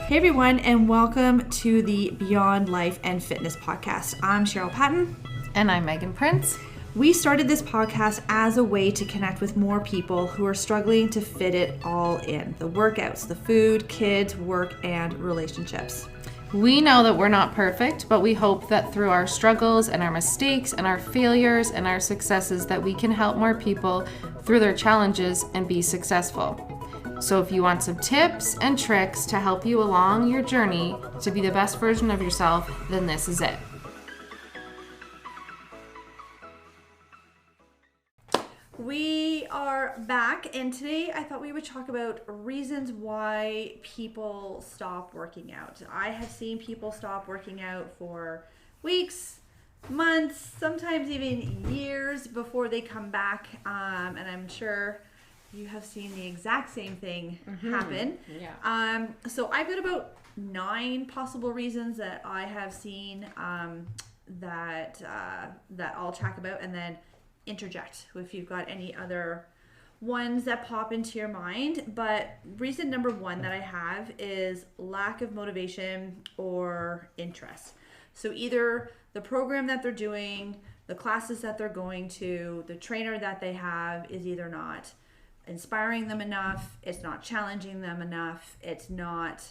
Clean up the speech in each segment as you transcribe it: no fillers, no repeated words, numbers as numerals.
Hey everyone, and welcome to the Beyond Life and Fitness podcast. I'm Cheryl Patton. And I'm Megan Prince. We started this podcast as a way to connect with more people who are struggling to fit it all in. The workouts, the food, kids, work, and relationships. We know that we're not perfect, but we hope that through our struggles and our mistakes and our failures and our successes that we can help more people through their challenges and be successful. So if you want some tips and tricks to help you along your journey to be the best version of yourself, then this is it. We are back, and today I thought we would talk about reasons why people stop working out. I have seen people stop working out for weeks, months, sometimes even years before they come back, and I'm sure you have seen the exact same thing happen. Yeah. So I've got about 9 possible reasons that I have seen that I'll talk about, and then interject if you've got any other ones that pop into your mind. But reason number 1 that I have is lack of motivation or interest. So either the program that they're doing, the classes that they're going to, the trainer that they have is either not inspiring them enough, it's not challenging them enough, it's not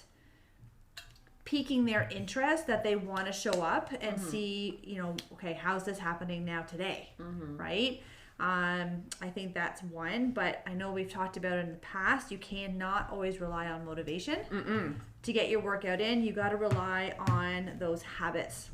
piquing their interest that they want to show up and see, okay, how's this happening now today, right? I think that's one, but I know we've talked about it in the past. You cannot always rely on motivation to get your workout in. You got to rely on those habits.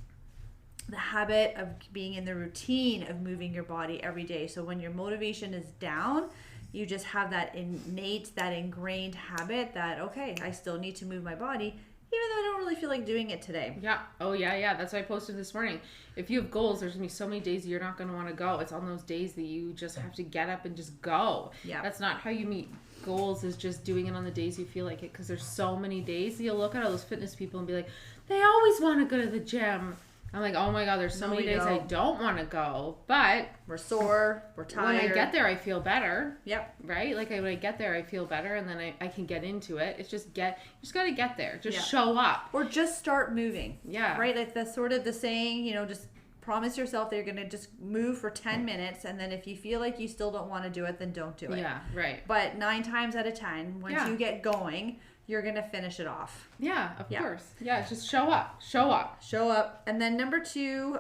The habit of being in the routine of moving your body every day. So when your motivation is down, you just have that innate, that ingrained habit that, okay, I still need to move my body, even though I don't really feel like doing it today. Yeah. Oh, yeah. That's what I posted this morning. If you have goals, there's going to be so many days you're not going to want to go. It's on those days that you just have to get up and just go. Yeah. That's not how you meet goals, is just doing it on the days you feel like it, because there's so many days. You'll look at all those fitness people and be like, they always want to go to the gym. I'm like, oh my God, there's so many days I don't want to go, but we're sore, we're tired. When I get there, I feel better. Yep. Right? Like when I get there, I feel better, and then I can get into it. It's just you just got to get there. Just show up. Or just start moving. Yeah. Right? Like that's sort of the saying, just promise yourself that you're going to just move for 10 minutes, and then if you feel like you still don't want to do it, then don't do it. Yeah, right. But 9 times out of 10, once you get going, you're going to finish it off. Yeah, of course. Yeah, just show up. Show up. And then number 2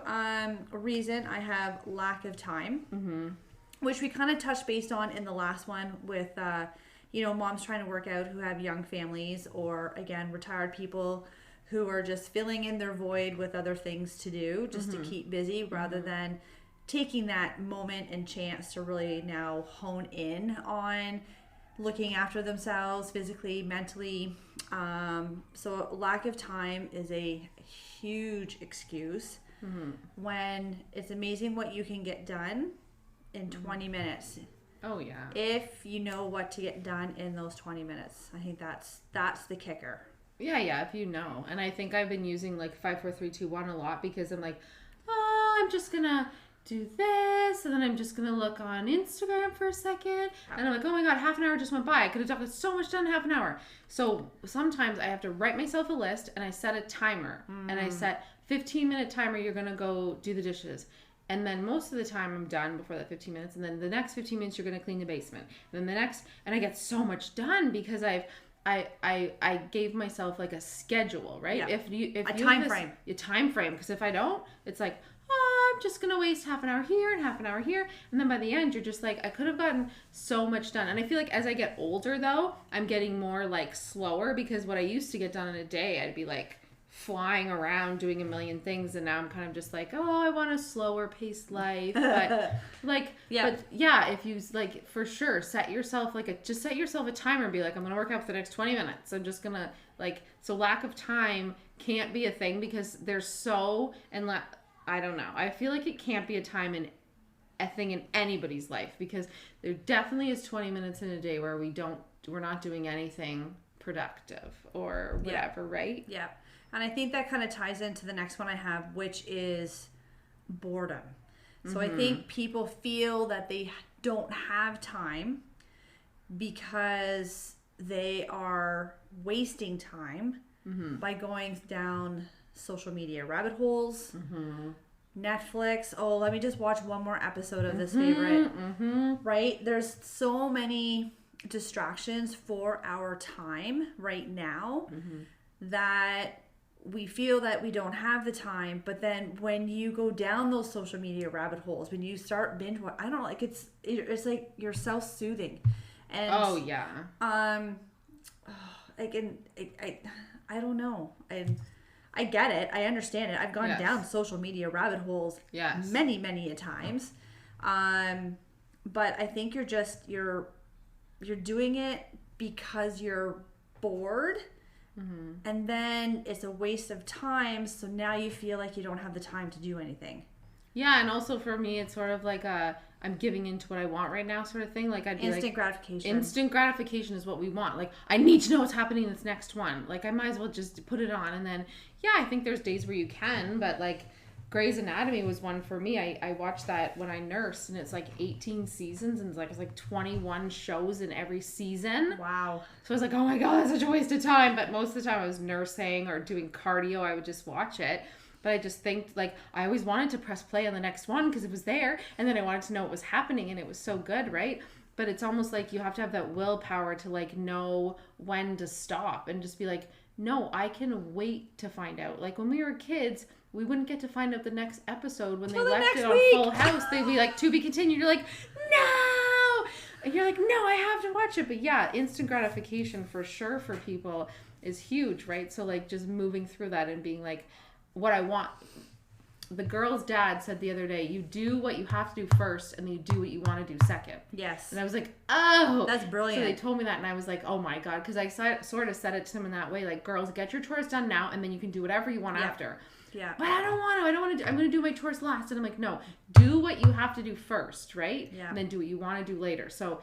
reason I have lack of time, which we kind of touched based on in the last one with, moms trying to work out who have young families, or again, retired people who are just filling in their void with other things to do just to keep busy rather than taking that moment and chance to really now hone in on looking after themselves physically, mentally. So lack of time is a huge excuse when it's amazing what you can get done in 20 minutes. Oh yeah. If you know what to get done in those 20 minutes. I think that's the kicker. Yeah, if you know. And I think I've been using like 5, 4, 3, 2, 1 a lot, because I'm like, I'm just gonna do this, and then I'm just gonna look on Instagram for a second, and I'm like, oh my God, half an hour just went by. I could have done so much done in half an hour. So sometimes I have to write myself a list, and I set a timer, and I set 15-minute timer. You're gonna go do the dishes, and then most of the time I'm done before that 15 minutes, and then the next 15 minutes you're gonna clean the basement, and then the next, and I get so much done because I gave myself like a schedule, right? Yeah. If a you time have frame. A time frame, because if I don't, it's like, I'm just going to waste half an hour here and half an hour here. And then by the end, you're just like, I could have gotten so much done. And I feel like as I get older, though, I'm getting more like slower, because what I used to get done in a day, I'd be like flying around doing a million things. And now I'm kind of just like, I want a slower paced life. But if you like, for sure, set yourself a timer and be like, I'm going to work out for the next 20 minutes. I'm just going to so lack of time can't be a thing, because there's I don't know. I feel like it can't be a thing in anybody's life, because there definitely is 20 minutes in a day where we're not doing anything productive or whatever, right? Yeah. And I think that kind of ties into the next one I have, which is boredom. So I think people feel that they don't have time because they are wasting time by going down social media rabbit holes, Netflix. Oh, let me just watch one more episode of this favorite. Right? There's so many distractions for our time right now that we feel that we don't have the time. But then when you go down those social media rabbit holes, when you start binge, I don't know, like it's like you're self-soothing. And I don't know. I get it. I understand it. I've gone down social media rabbit holes many, many a times. But I think you're doing it because you're bored. And then it's a waste of time. So now you feel like you don't have the time to do anything. Yeah, and also for me, it's sort of like I'm giving into what I want right now sort of thing. Like I'd be instant gratification. Instant gratification is what we want. Like I need to know what's happening in this next one. Like I might as well just put it on. And then, I think there's days where you can, but like Grey's Anatomy was one for me. I watched that when I nursed, and it's like 18 seasons, and it's like 21 shows in every season. Wow. So I was like, oh my God, that's such a waste of time. But most of the time I was nursing or doing cardio, I would just watch it. But I just think, like, I always wanted to press play on the next one because it was there. And then I wanted to know what was happening, and it was so good, right? But it's almost like you have to have that willpower to, like, know when to stop and just be like, no, I can wait to find out. Like, when we were kids, we wouldn't get to find out the next episode. When they left it on Full House, they'd be like, to be continued. You're like, no! And you're like, no, I have to watch it. But yeah, instant gratification for sure for people is huge, right? So, like, just moving through that and being like, what I want. The girl's dad said the other day, you do what you have to do first, and then you do what you want to do second. Yes. And I was like, oh. That's brilliant. So they told me that, and I was like, oh my God. Because I sort of said it to them in that way, like, girls, get your chores done now, and then you can do whatever you want after. Yeah. But I don't want to. I'm going to do my chores last. And I'm like, no, do what you have to do first, right? Yeah. And then do what you want to do later. So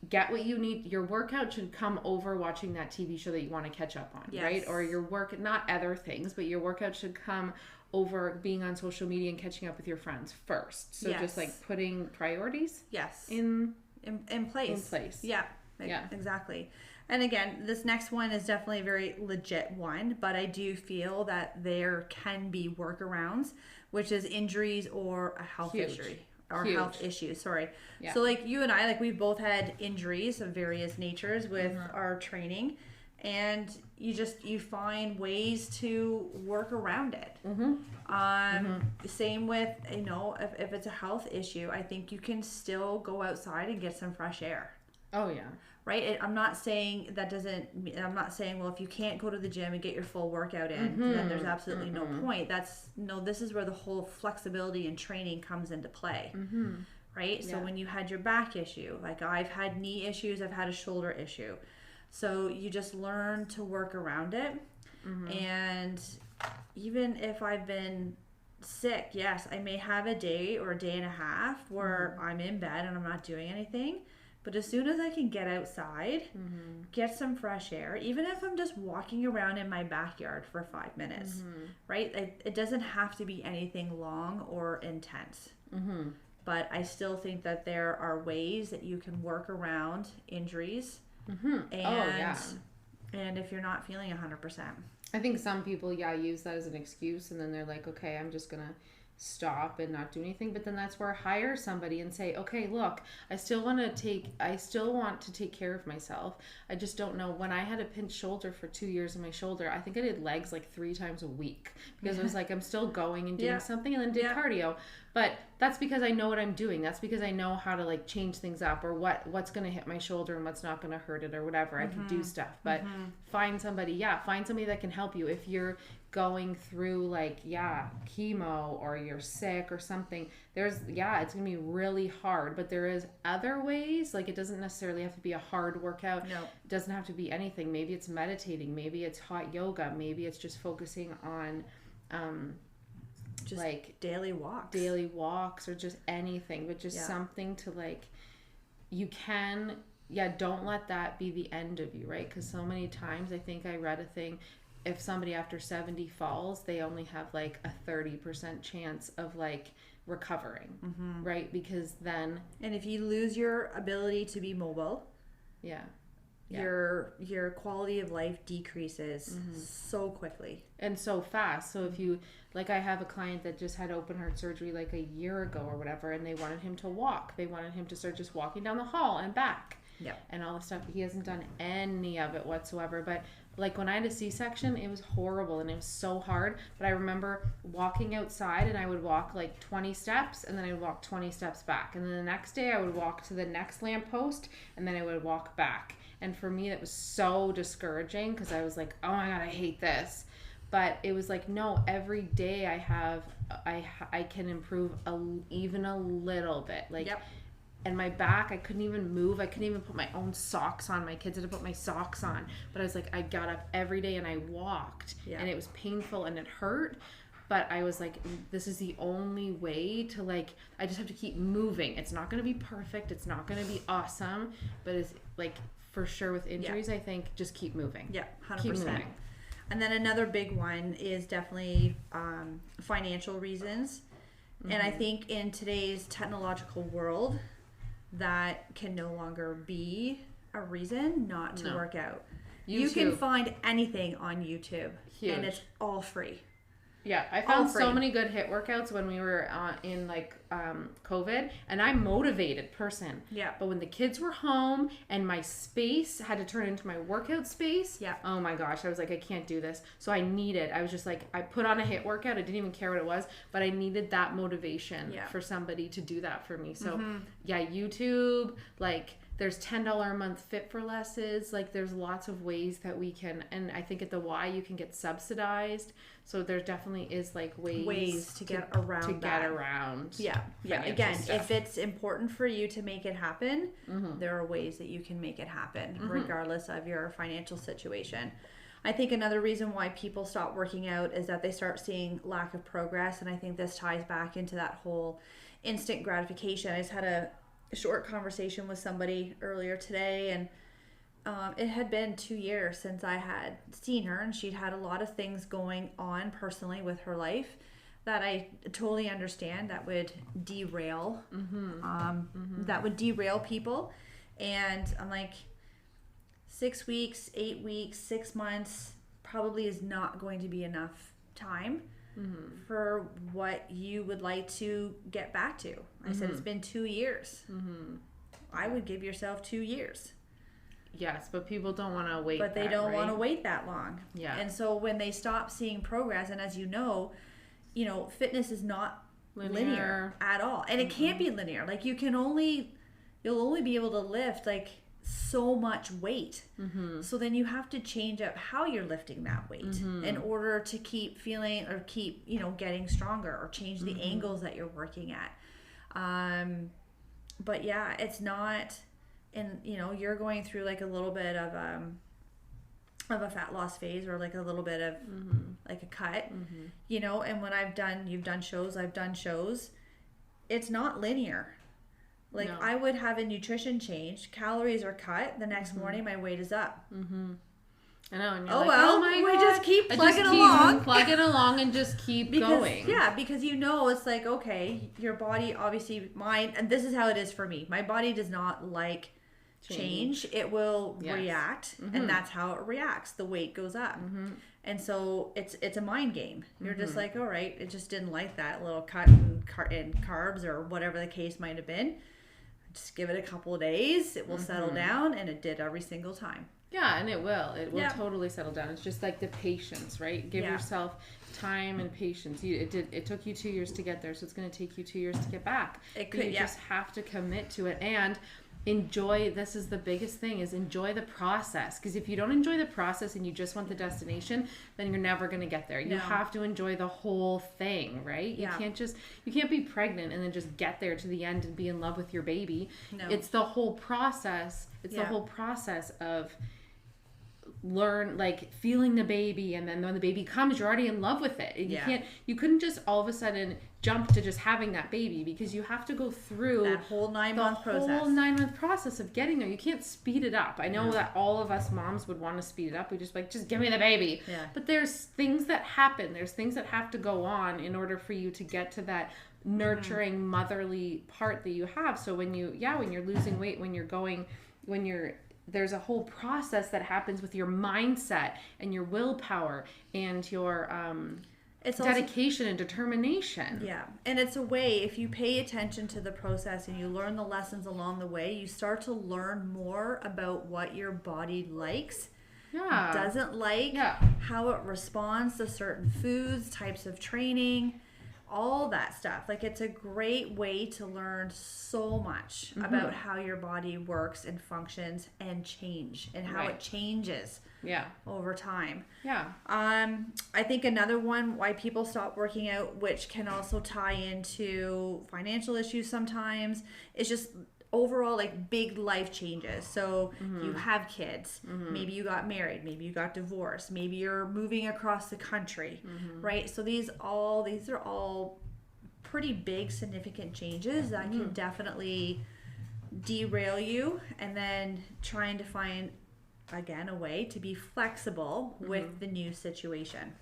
get what you need. Your workout should come over watching that TV show that you want to catch up on, right? Or your work, not other things, but your workout should come over being on social media and catching up with your friends first. So just like putting priorities in place. In place. Yeah. Exactly. And again, this next one is definitely a very legit one, but I do feel that there can be workarounds, which is injuries or a health issue. Or health issues, sorry. Yeah. So like you and I, like we've both had injuries of various natures with our training, and you find ways to work around it. Same with, if it's a health issue, I think you can still go outside and get some fresh air. Oh yeah. Right? I'm not saying well, if you can't go to the gym and get your full workout in, then there's absolutely no point. This is where the whole flexibility and training comes into play. Right? Yeah. So when you had your back issue, like I've had knee issues, I've had a shoulder issue. So you just learn to work around it. And even if I've been sick, yes, I may have a day or a day and a half where I'm in bed and I'm not doing anything. But as soon as I can get outside, get some fresh air, even if I'm just walking around in my backyard for 5 minutes, right? It doesn't have to be anything long or intense. But I still think that there are ways that you can work around injuries. And if you're not feeling 100%. I think some people, use that as an excuse, and then they're like, okay, I'm just going to stop and not do anything. But then that's where I hire somebody and say, okay, look, I still want to take care of myself. I just don't know. When I had a pinched shoulder for 2 years in my shoulder, I think I did legs like 3 times a week because I was like, I'm still going and doing something, and then did cardio. But that's because I know what I'm doing. That's because I know how to like change things up, or what's going to hit my shoulder and what's not going to hurt it, or whatever. I can do stuff. But find somebody that can help you. If you're going through like chemo, or you're sick or something, it's gonna be really hard, but there is other ways. Like, it doesn't necessarily have to be a hard workout. No, it doesn't have to be anything. Maybe it's meditating, maybe it's hot yoga, maybe it's just focusing on just like daily walks, or just anything, but just something to like, you can don't let that be the end of you, right? Because so many times, I think I read a thing, if somebody after 70 falls, they only have like a 30% chance of like recovering, right? Because then... And if you lose your ability to be mobile, your quality of life decreases so quickly and so fast. So if you, like, I have a client that just had open heart surgery like a year ago or whatever, and they wanted him to walk. They wanted him to start just walking down the hall and back. And all the stuff. He hasn't done any of it whatsoever. But like when I had a C-section, it was horrible and it was so hard. But I remember walking outside, and I would walk like 20 steps, and then I would walk 20 steps back. And then the next day I would walk to the next lamppost, and then I would walk back. And for me, that was so discouraging, because I was like, oh my God, I hate this. But it was like, no, every day I can improve even a little bit. Like, and my back, I couldn't even move. I couldn't even put my own socks on. My kids had to put my socks on. But I was like, I got up every day and I walked. And it was painful and it hurt. But I was like, this is the only way to, like, I just have to keep moving. It's not going to be perfect. It's not going to be awesome. But it's like, for sure with injuries, I think just keep moving. 100%. Keep moving. And then another big one is definitely financial reasons. And I think in today's technological world, that can no longer be a reason not to work out. You can find anything on YouTube. And it's all free. Yeah, I found so many good HIIT workouts when we were in like COVID, and I'm a motivated person. But when the kids were home and my space had to turn into my workout space, oh my gosh, I was like, I can't do this. So I was just like, I put on a HIIT workout. I didn't even care what it was, but I needed that motivation for somebody to do that for me. So YouTube, like, there's $10 a month Fit for Lesses. Like, there's lots of ways that we can, and I think at the Y you can get subsidized. So there definitely is like ways to get around Again, stuff. If it's important for you to make it happen, there are ways that you can make it happen, regardless of your financial situation. I think another reason why people stop working out is that they start seeing lack of progress, and I think this ties back into that whole instant gratification. I just had a short conversation with somebody earlier today, and it had been 2 years since I had seen her, and she'd had a lot of things going on personally with her life that I totally understand that would derail people. And I'm like, 6 weeks, 8 weeks, 6 months probably is not going to be enough time for what you would like to get back to. I said, it's been 2 years. I would give yourself 2 years. Yes, but people don't want to wait. But they don't want to wait that long. Yeah. And so when they stop seeing progress, and as you know, fitness is not linear at all. And it can't be linear. Like, you'll only be able to lift like so much weight. So then you have to change up how you're lifting that weight in order to keep feeling or keep, getting stronger, or change the angles that you're working at. But yeah, it's not, and you're going through like a little bit of a fat loss phase, or like a little bit of like a cut, and when you've done shows, I've done shows, it's not linear. Like, no. I would have a nutrition change, calories are cut, the next morning my weight is up. I know, and you're we just keep plugging along and just keep going. Yeah, because it's like, okay, your body, obviously, and this is how it is for me. My body does not like change. It will react, and that's how it reacts. The weight goes up. And so it's a mind game. You're just like, all right, it just didn't like that little cut in carbs or whatever the case might have been. Just give it a couple of days. It will settle down, and it did every single time. Yeah, and it will. It will totally settle down. It's just like the patience, right? Give yourself time and patience. It took you 2 years to get there, so it's going to take you 2 years to get back. You just have to commit to it and enjoy. This is the biggest thing, is enjoy the process. Because if you don't enjoy the process and you just want the destination, then you're never going to get there. You have to enjoy the whole thing, right? You can't be pregnant and then just get there to the end and be in love with your baby. No. It's the whole process. It's the whole process of feeling the baby, and then when the baby comes, you're already in love with it. You couldn't just all of a sudden jump to just having that baby, because you have to go through that whole 9-month process. The whole 9-month process of getting there. You can't speed it up. I know that all of us moms would want to speed it up. We just give me the baby. But there's things that happen. There's things that have to go on in order for you to get to that nurturing motherly part that you have. So when you're losing weight, when you're there's a whole process that happens with your mindset and your willpower and your it's dedication and determination. Yeah. And it's a way, if you pay attention to the process and you learn the lessons along the way, you start to learn more about what your body likes, doesn't like, how it responds to certain foods, types of training, all that stuff. Like, it's a great way to learn so much about how your body works and functions and change and how it changes over time. I think another one why people stop working out, which can also tie into financial issues sometimes, is just overall like big life changes. So you have kids, maybe you got married, maybe you got divorced, maybe you're moving across the country, right? So these are all pretty big significant changes that can definitely derail you, and then trying to find again a way to be flexible with the new situation.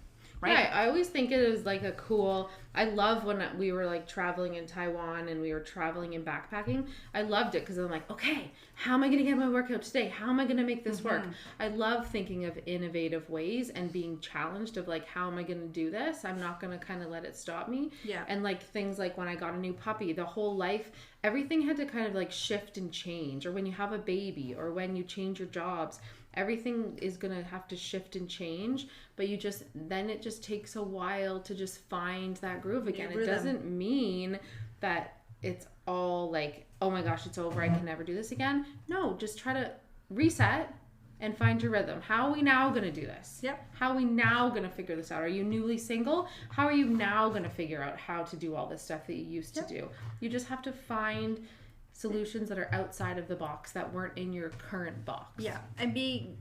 Right. Yeah, I always think it is like a cool, I love when we were like traveling in Taiwan and we were traveling and backpacking. I loved it because I'm like, okay, how am I going to get my workout today? How am I going to make this work? I love thinking of innovative ways and being challenged of like, how am I going to do this? I'm not going to kind of let it stop me. Yeah. And like things like when I got a new puppy, the whole life, everything had to kind of like shift and change. Or when you have a baby or when you change your jobs, everything is going to have to shift and change, but then it just takes a while to just find that groove again. It doesn't mean that it's all like, oh my gosh, it's over, I can never do this again. No, just try to reset and find your rhythm. How are we now going to do this? Yep. How are we now going to figure this out? Are you newly single? How are you now going to figure out how to do all this stuff that you used to do? You just have to find solutions that are outside of the box that weren't in your current box. Yeah, and be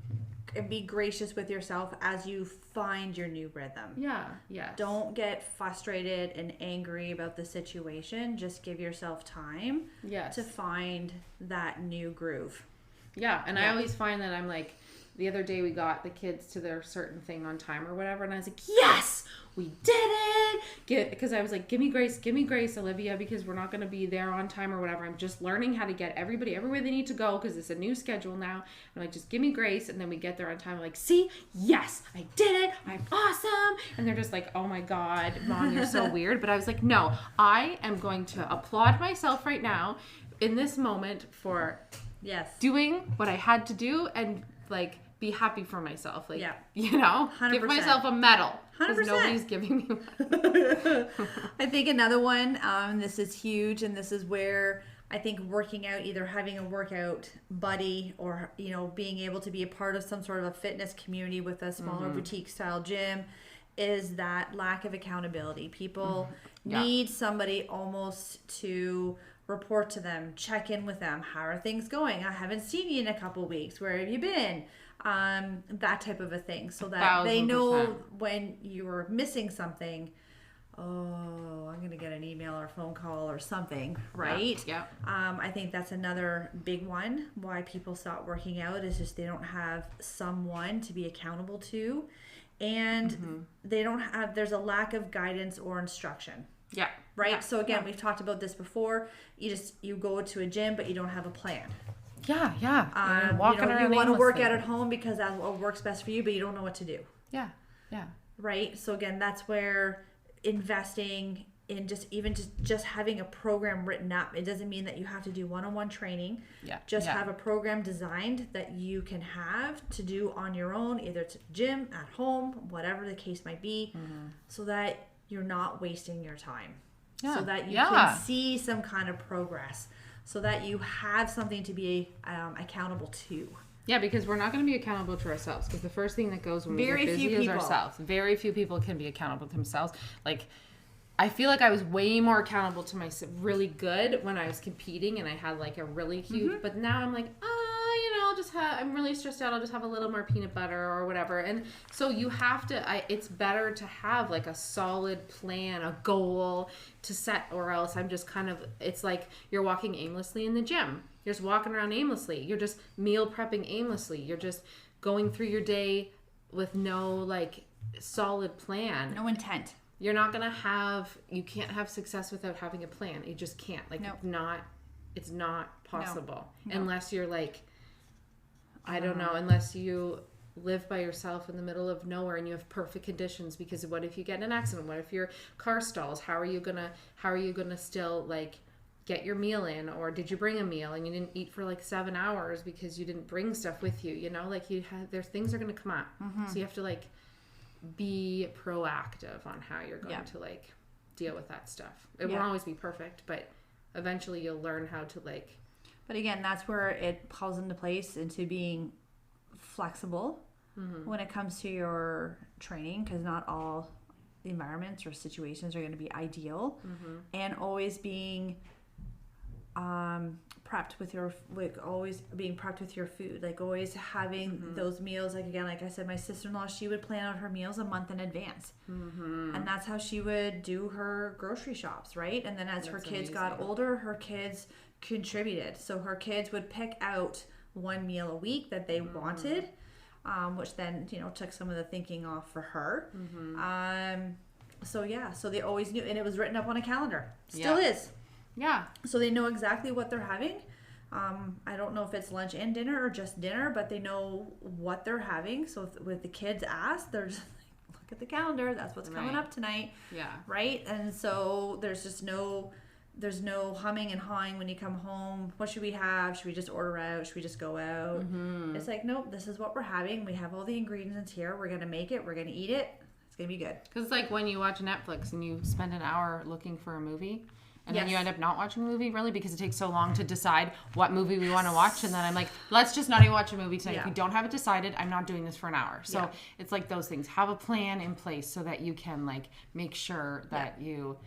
gracious with yourself as you find your new rhythm. Yeah, yes. Don't get frustrated and angry about the situation. Just give yourself time to find that new groove. Yeah, and I always find that I'm like, the other day we got the kids to their certain thing on time or whatever, and I was like, yes, we did it! Because I was like, give me grace, Olivia, because we're not going to be there on time or whatever. I'm just learning how to get everybody everywhere they need to go because it's a new schedule now. I'm like, just give me grace, and then we get there on time. I'm like, see? Yes, I did it! I'm awesome! And they're just like, oh my God, Mom, you're so weird. But I was like, no, I am going to applaud myself right now in this moment for doing what I had to do and like be happy for myself, like, you know, 100%. Give myself a medal. 100%. Nobody's giving me one. I think another one, this is huge, and this is where I think working out, either having a workout buddy or, you know, being able to be a part of some sort of a fitness community with a smaller boutique style gym, is that lack of accountability. People need somebody almost to report to them, check in with them. How are things going? I haven't seen you in a couple weeks. Where have you been? That type of a thing, so that they know when you're missing something. Oh, I'm gonna get an email or phone call or something, right? Yeah. I think that's another big one why people stop working out, is just they don't have someone to be accountable to, and they don't have. There's a lack of guidance or instruction. Yeah. Right. So again, we've talked about this before. You go to a gym, but you don't have a plan. Yeah. Walking around. You want to work out at home because that's what works best for you, but you don't know what to do. Yeah. Right. So again, that's where investing in just having a program written up. It doesn't mean that you have to do one-on-one training. Have a program designed that you can have to do on your own, either to gym, at home, whatever the case might be, so that you're not wasting your time. So that you can see some kind of progress, so that you have something to be accountable to. Yeah, because we're not going to be accountable to ourselves, because the first thing that goes when we get busy is ourselves. Very few people can be accountable to themselves. Like, I feel like I was way more accountable to myself, really good when I was competing and I had like a really huge, but now I'm like, I'm really stressed out. I'll just have a little more peanut butter or whatever. And so you have to, it's better to have like a solid plan, a goal to set, or else I'm just kind of, it's like you're walking aimlessly in the gym. You're just walking around aimlessly. You're just meal prepping aimlessly. You're just going through your day with no like solid plan. No intent. You're not going to you can't have success without having a plan. You just can't. Like, it's not possible. No. Unless you're like I don't know, unless you live by yourself in the middle of nowhere and you have perfect conditions, because what if you get in an accident? What if your car stalls? How are you gonna still like get your meal in? Or did you bring a meal and you didn't eat for like 7 hours because you didn't bring stuff with you? You know, like there's things are gonna come up. So you have to like be proactive on how you're going to like deal with that stuff. It won't always be perfect, but eventually you'll learn how to like. But again, that's where it falls into place, into being flexible when it comes to your training, because not all environments or situations are going to be ideal, and always being prepped with your, like always being prepped with your food, like always having those meals. Like again, like I said, my sister-in-law, she would plan out her meals a month in advance, and that's how she would do her grocery shops, right? And then as her kids got older, her kids contributed, so her kids would pick out one meal a week that they wanted, which then, you know, took some of the thinking off for her. So they always knew, and it was written up on a calendar. Still is. Yeah. So they know exactly what they're having. I don't know if it's lunch and dinner or just dinner, but they know what they're having. So with the kids asked, they're just like, look at the calendar. That's what's coming up tonight. Yeah. Right. And so there's no humming and hawing when you come home. What should we have? Should we just order out? Should we just go out? It's like, nope, this is what we're having. We have all the ingredients here. We're going to make it. We're going to eat it. It's going to be good. Because it's like when you watch Netflix and you spend an hour looking for a movie, and then you end up not watching a movie, really, because it takes so long to decide what movie we want to watch. And then I'm like, let's just not even watch a movie tonight. If we don't have it decided, I'm not doing this for an hour. So it's like those things. Have a plan in place so that you can like make sure that you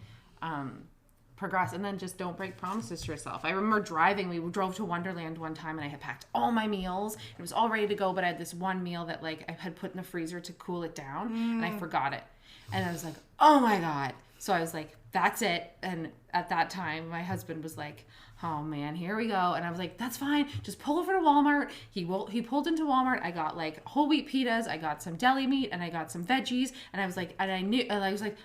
progress, and then just don't break promises to yourself. I remember driving. We drove to Wonderland one time, and I had packed all my meals. It was all ready to go, but I had this one meal that like I had put in the freezer to cool it down, and I forgot it. And I was like, oh my God. So I was like, that's it. And at that time, my husband was like, oh man, here we go. And I was like, that's fine. Just pull over to Walmart. He pulled into Walmart. I got like whole wheat pitas. I got some deli meat, and I got some veggies. And I was like, I'm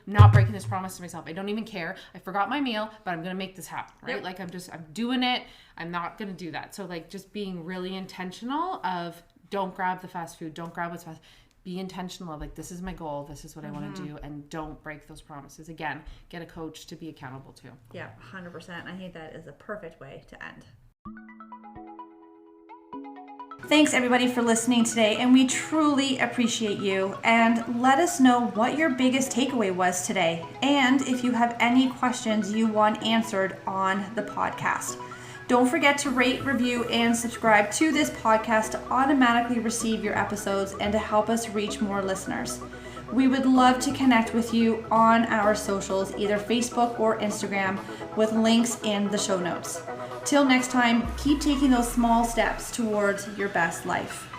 not breaking this promise to myself. I don't even care. I forgot my meal, but I'm going to make this happen. Right. Yep. Like I'm doing it. I'm not going to do that. So like just being really intentional of don't grab the fast food. Don't grab what's fast. Be intentional of like, this is my goal. This is what I want to do. And don't break those promises. Again, get a coach to be accountable to. Yeah, 100%. I think that is a perfect way to end. Thanks everybody for listening today, and we truly appreciate you. And let us know what your biggest takeaway was today, and if you have any questions you want answered on the podcast. Don't forget to rate, review, and subscribe to this podcast to automatically receive your episodes and to help us reach more listeners. We would love to connect with you on our socials, either Facebook or Instagram, with links in the show notes. Till next time, keep taking those small steps towards your best life.